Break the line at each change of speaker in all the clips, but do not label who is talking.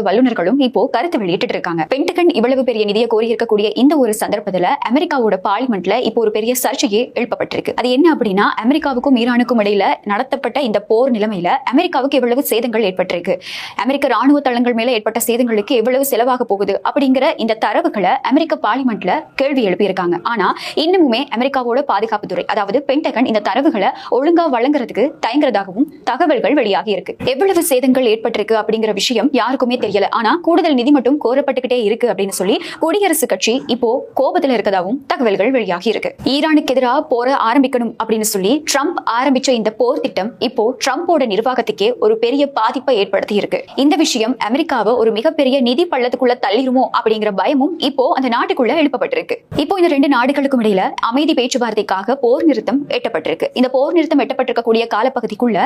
வல்லுநர்களும் இப்போ கருத்து வெளியிட்டு இருக்காங்க. பென்டகன் இவ்வளவு பெரிய நிதியை கோரி இருக்கக்கூடிய இந்த ஒரு சந்தர்ப்பத்துல அமெரிக்காவோட பார்லிமெண்ட்ல இப்போ ஒரு பெரிய சர்ச்சையே எழுப்பப்பட்டிருக்கு. அது என்ன அப்படின்னா, அமெரிக்காவுக்கும் ஈரானுக்கும் இடையில நடத்தப்பட்ட இந்த போர் நிலைமையில அமெரிக்காவுக்கு எவ்வளவு சேதங்கள் ஏற்பட்டிருக்கு, அமெரிக்க ராணுவ தளங்கள் மேல ஏற்பட்ட சேதங்களுக்கு எவ்வளவு செலவாக போகுது அப்படிங்கிற இந்த தரவுகளை அமெரிக்க பார்லிமெண்ட்ல கேள்வி எழுப்பியிருக்காங்க. ஆனா இன்னமுமே அமெரிக்காவோட பாதுகாப்புத்துறை, அதாவது பென்டகன், இந்த தரவுகளை ஒழுங்கா வழங்குறதுக்கு தயங்குறதாகவும் தகவல்கள் வெளியாகி இருக்கு. எவ்வளவு சேதங்கள் ஏற்பட்டிருக்கு அப்படிங்கிற விஷயம் யாருக்குமே தெரியல. ஆனா கூடுதல் நிதி மட்டும் கோரப்பட்டுக்கிட்டே இருக்கு அப்படின்னு சொல்லி குடியரசுக் கட்சி இப்போ கோபத்துல இருக்கதாகவும் தகவல்கள் வெளியாகி இருக்கு. ஈரானுக்கு எதிராக போர ஆரம்பிக்கணும் அப்படின்னு சொல்லி ட்ரம்ப் ஆரம்பிச்ச இந்த போர் திட்டம் இப்போ ட்ரம்போட நிர்வாகத்துக்கே ஒரு பெரிய பாதிப்பை ஏற்படுத்தி இருக்கு. இந்த விஷயம் அமெரிக்காவை ஒரு மிகப்பெரிய நிதி பள்ளத்துக்குள்ள தள்ளிருமோ அப்படிங்கிற பயமும் இப்போ அந்த நாட்டுக்குள்ள எழுப்பப்பட்டிருக்கு. இப்போ இந்த ரெண்டு நாடுகளுக்கும் இடையில அமைதி பேச்சுவார்த்தைக்காக போர் நிறுத்தம் எட்டப்பட்டிருக்கு. இந்த போர் நிறுத்தம் எட்டப்பட்டிருக்கக்கூடிய காலப்பகுதிக்குள்ள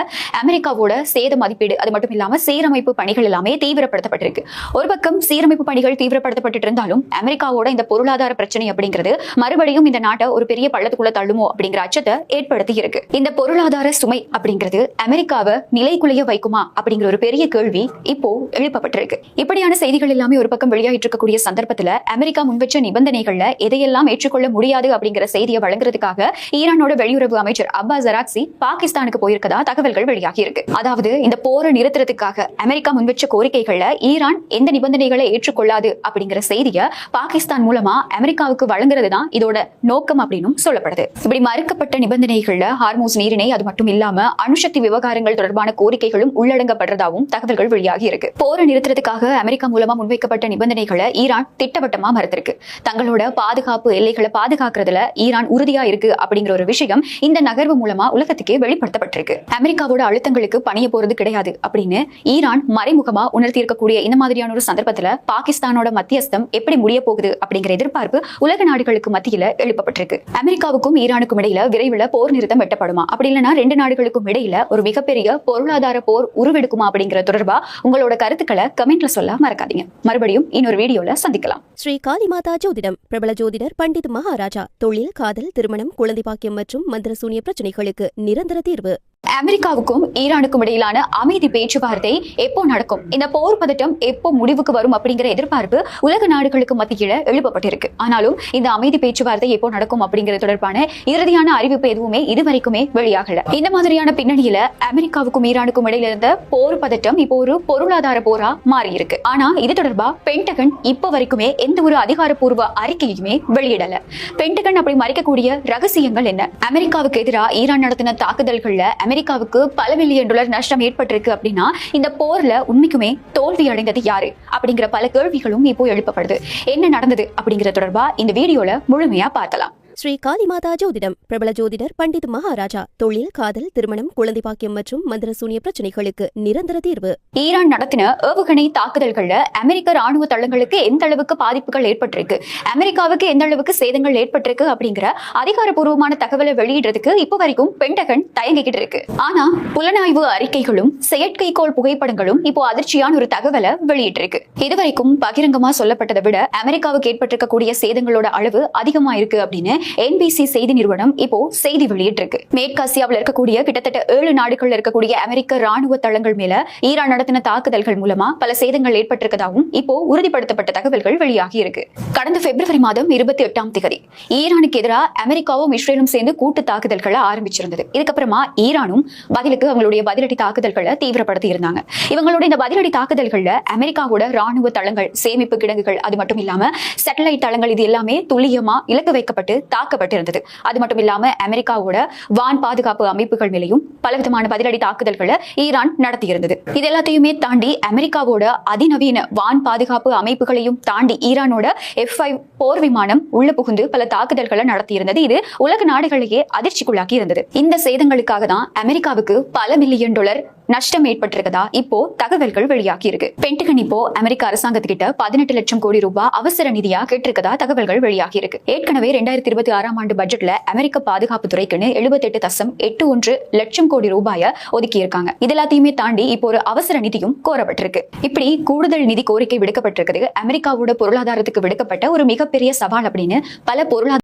அமெரிக்காவோட சேத மதிப்பீடு, அது மட்டும் இல்லாம சீரமைப்பு பணிகள் எல்லாமே தீவிரப்படுத்தப்பட்டிருக்கு. ஒரு பக்கம் சீரமைப்பு பணிகள் தீவிரப்படுத்தப்பட்டு இருந்தாலும் அமெரிக்காவோட இந்த பொருளாதார பிரச்சனை அப்படிங்கிறது மறுபடியும் இந்த நாட்டை ஒரு பெரிய பள்ளத்துக்குள்ள தள்ளுமோ அப்படிங்கிற அச்சத்தை ஏற்படுத்தி இருக்கு. இந்த பொருளாதார சுமை அப்படிங்கிறது அமெரிக்காவை நிலைக்குலைய வைக்குமா அப்படிங்கிற ஒரு பெரிய கேள்வி இப்போ எழுப்பப்பட்டிருக்கு. இப்படியான செய்திகள் எல்லாமே ஒரு பக்கம் வெளியாகிட்டு இருக்கக்கூடிய சந்தர்ப்பத்துல அமெரிக்கா முன்வச்ச நிபந்தனைகள்ல எதையெல்லாம் ஏற்றுக்கொள்ள முடியாது அப்படிங்கிற செய்தியை வழங்குறதுக்காக ஈரானோட வெளியுறவு அமைச்சர் அப்பாஸ் அராக்சி பாகிஸ்தானுக்கு போயிருக்கதா தகவல்கள் வெளியாகி இருக்கு. அதாவது இந்த போரை நிறுத்துறதுக்காக அமெரிக்கா முன்வச்ச கோரிக்கைகள்ல ஈரான் எந்த நிபந்தனைகளை ஏற்றுக்கொள்ளாது அப்படிங்கிற செய்தியை பாகிஸ்தான் மூலமா அமெரிக்காவுக்கு வழங்குறதுதான் இதோட நோக்கம் அப்படின்னு சொல்லப்படுது. இப்படி மறுக்கப்பட்ட நிபந்தனைகள்ல ஹார்மூஸ் நீரிணை, அது மட்டும் இல்லாம அணுசக்தி விவகாரங்கள் தொடர்பான கோரிக்கைகளும் உள்ளடங்கப்படுறதாகவும் தகவல்கள் வெளியாகி இருக்கு. போரை நிறுத்துறதுக்காக அமெரிக்கா மூலமா முன்வைக்கப்பட்ட நிபந்தனைகளை ஈரான் திட்டவட்டமா மறுத்திருக்கு. தங்களோட பாதுகாப்பு எல்லைகளை பாதுகாக்கிறதுல ஈரான் உறுதியா இருக்கு அப்படிங்கிற ஒரு விஷயம் இந்த நகர்வு மூலமா உலகத்துக்கே வெளிப்படுத்தப்பட்டிருக்கு. அமெரிக்காவோட அழுத்தங்களுக்கு பணிய போறது கிடையாது அப்படின்னு ஈரான் மறைமுகமா உணர்த்தி இருக்கக்கூடிய இந்த மாதிரியான ஒரு சந்தர்ப்பத்துல பாகிஸ்தானோட மத்தியஸ்தம் எப்படி முடிய போகுது அப்படிங்கிற எதிர்பார்ப்பு உலக நாடுகளுக்கு மத்தியில எழுப்பப்பட்டிருக்கு. அமெரிக்காவுக்கும் ஈரானுக்கும் இடையில விரைவில் போர் நிறுத்தம் எட்டப்படுமா, அப்படி இல்லைன்னா ரெண்டு நாடுகளுக்கும் இடையில ஒரு மிகப்பெரிய பொருளாதார போர் உருவெடுக்குமா அப்படிங்கிற தொடர்பா உங்களோட கருத்துக்களை கமெண்ட்ல சொல்ல மறக்காதீங்க. மறுபடியும் இன்னொரு வீடியோல சந்திக்கலாம்.
ஸ்ரீ காளிமாதா ஜோதிடம், பிரபல ஜோதிடர் பண்டித் மகாராஜா. தொழில், காதல், திருமணம், குழந்தை பாக்கியம் மற்றும் மந்திர சூனிய பிரச்சனைகளுக்கு நிரந்தர தீர்வு.
அமெரிக்காவுக்கும் ஈரானுக்கும் இடையிலான அமைதி பேச்சுவார்த்தை எப்போ நடக்கும், இந்த போர் பதட்டம் எப்போ முடிவுக்கு வரும் அப்படிங்கிற எதிர்பார்ப்பு உலக நாடுகளுக்கு மத்தியில எழுப்பப்பட்டிருக்கு. ஆனாலும் இந்த அமைதி பேச்சுவார்த்தை எப்போ நடக்கும் அப்படிங்கிற தொடர்பான இறுதியான அறிவிப்பு எதுவுமே இதுவரைக்குமே வெளியாகல. இந்த மாதிரியான பின்னணியில அமெரிக்காவுக்கும் ஈரானுக்கும் இடையில இருந்த போர் பதட்டம் இப்போ ஒரு பொருளாதார போரா மாறி இருக்கு. ஆனா இது தொடர்பா பென்டகன் இப்போ வரைக்குமே எந்த ஒரு அதிகாரப்பூர்வ அறிக்கையுமே வெளியிடல. பென்டகன் அப்படி மறைக்கக்கூடிய ரகசியங்கள் என்ன? அமெரிக்காவுக்கு எதிராக ஈரான் நடத்தின தாக்குதல்கள்ல அமெரிக்காவுக்கு பல மில்லியன் டாலர் நஷ்டம் ஏற்பட்டிருக்கு அப்படின்னா இந்த போர்ல உண்மைக்குமே தோல்வி அடைந்தது யாரு அப்படிங்கிற பல கேள்விகளும் இப்போ எழுப்பப்படுது. என்ன நடந்தது அப்படிங்கிற தொடர்பா இந்த வீடியோல முழுமையா பார்க்கலாம்.
ஸ்ரீ காளிமாதா ஜோதிடம், பிரபல ஜோதிடர் பண்டித் மகாராஜா. தொழில், காதல், திருமணம், குழந்தை பாக்கியம் மற்றும் மந்திர சூனிய பிரச்சனைகளுக்கு நிரந்தர தீர்வு.
ஈரான் நடத்தின ஏவுகணை தாக்குதல்கள்ல அமெரிக்க ராணுவ தளங்களுக்கு எந்த அளவுக்கு பாதிப்புகள் ஏற்பட்டிருக்கு, அமெரிக்காவுக்கு எந்த அளவுக்கு சேதங்கள் ஏற்பட்டிருக்கு அப்படிங்கிற அதிகாரப்பூர்வமான தகவலை வெளியிடுறதுக்கு இப்போ வரைக்கும் பென்டகன் தயங்கிக்கிட்டு இருக்கு. ஆனா புலனாய்வு அறிக்கைகளும் செயற்கைக்கோள் புகைப்படங்களும் இப்போ அதிர்ச்சியான ஒரு தகவலை வெளியிட்டிருக்கு. இதுவரைக்கும் பகிரங்கமா சொல்லப்பட்டதை விட அமெரிக்காவுக்கு ஏற்பட்டிருக்கக்கூடிய சேதங்களோட அளவு அதிகமா இருக்கு அப்படின்னு NBC செய்தி நிறுவனம் இப்போ செய்தி வெளியிட்டிருக்கு. மேற்காசியாவில் இருக்கக்கூடிய கிட்டத்தட்ட 7 நாடுகள்ல இருக்கக்கூடிய அமெரிக்க ராணுவ தளங்கள் மேல ஈரான் நடத்தின தாக்குதல்கள் மூலமா பல சேதங்கள் ஏற்பட்டிருக்கதாகவும் இப்போ உறுதிப்படுத்தப்பட்ட தகவல்கள் வெளியாகி இருக்கு. கடந்த பிப்ரவரி மாதம் 28ஆம் தேதி ஈரானுக்கு எதிராக அமெரிக்காவும் இஸ்ரேலும் சேர்ந்து கூட்டு தாக்குதல்களை ஆரம்பிச்சிருந்தது. இதுக்கப்புறமா ஈரானும் பதிலுக்கு அவங்களுடைய பதிலடி தாக்குதல்களை தீவிரப்படுத்தி இருந்தாங்க. இவங்களோட இந்த பதிலடி தாக்குதல்கள்ல அமெரிக்காவோட ராணுவ தளங்கள், சேமிப்பு கிடங்குகள், அது மட்டும் இல்லாம சேட்டலைட் தளங்கள், இது எல்லாமே துல்லியமா இலக்கு வைக்கப்பட்டு தாக்கப்பட்டிருந்தது. அது மட்டும் இல்லாம அமெரிக்காவோட வான் பாதுகாப்பு அமைப்புகள் மேலையும் பலவிதமான பதிலடி தாக்குதல்களை ஈரான் நடத்தியிருந்தது. இது எல்லாத்தையுமே தாண்டி அமெரிக்காவோட அதிநவீன வான் பாதுகாப்பு அமைப்புகளையும் தாண்டி ஈரானோட F-5 போர் விமானம் உள்ள புகுந்து பல தாக்குதல்களை நடத்தியிருந்தது. இது உலக நாடுகளையே அதிர்ச்சிக்குள்ளாக்கி இருந்தது. இந்த சேதங்களுக்காக தான் அமெரிக்காவுக்கு பல மில்லியன் டாலர் நஷ்டம் ஏற்பட்டிருக்கதா இப்போ தகவல்கள் வெளியாகி இருக்கு. பென்டகன் இப்போ அமெரிக்க அரசாங்கத்துக்கிட்ட 18 லட்சம் கோடி ரூபாய் அவசர நிதியா கேட்டிருக்கதா தகவல்கள் வெளியாகி இருக்கு. ஏற்கனவே 2026ஆம் ஆண்டு பட்ஜெட்ல அமெரிக்க பாதுகாப்பு துறைக்குன்னு 78.81 லட்சம் கோடி ரூபாயை ஒதுக்கி இருக்காங்க. இது எல்லாத்தையுமே தாண்டி இப்போ ஒரு அவசர நிதியும் கோரப்பட்டிருக்கு. இப்படி கூடுதல் நிதி கோரிக்கை விடுக்கப்பட்டிருக்கிறது அமெரிக்காவோட பொருளாதாரத்துக்கு விடுக்கப்பட்ட ஒரு மிகப்பெரிய சவால் அப்படின்னு பல பொருளாதார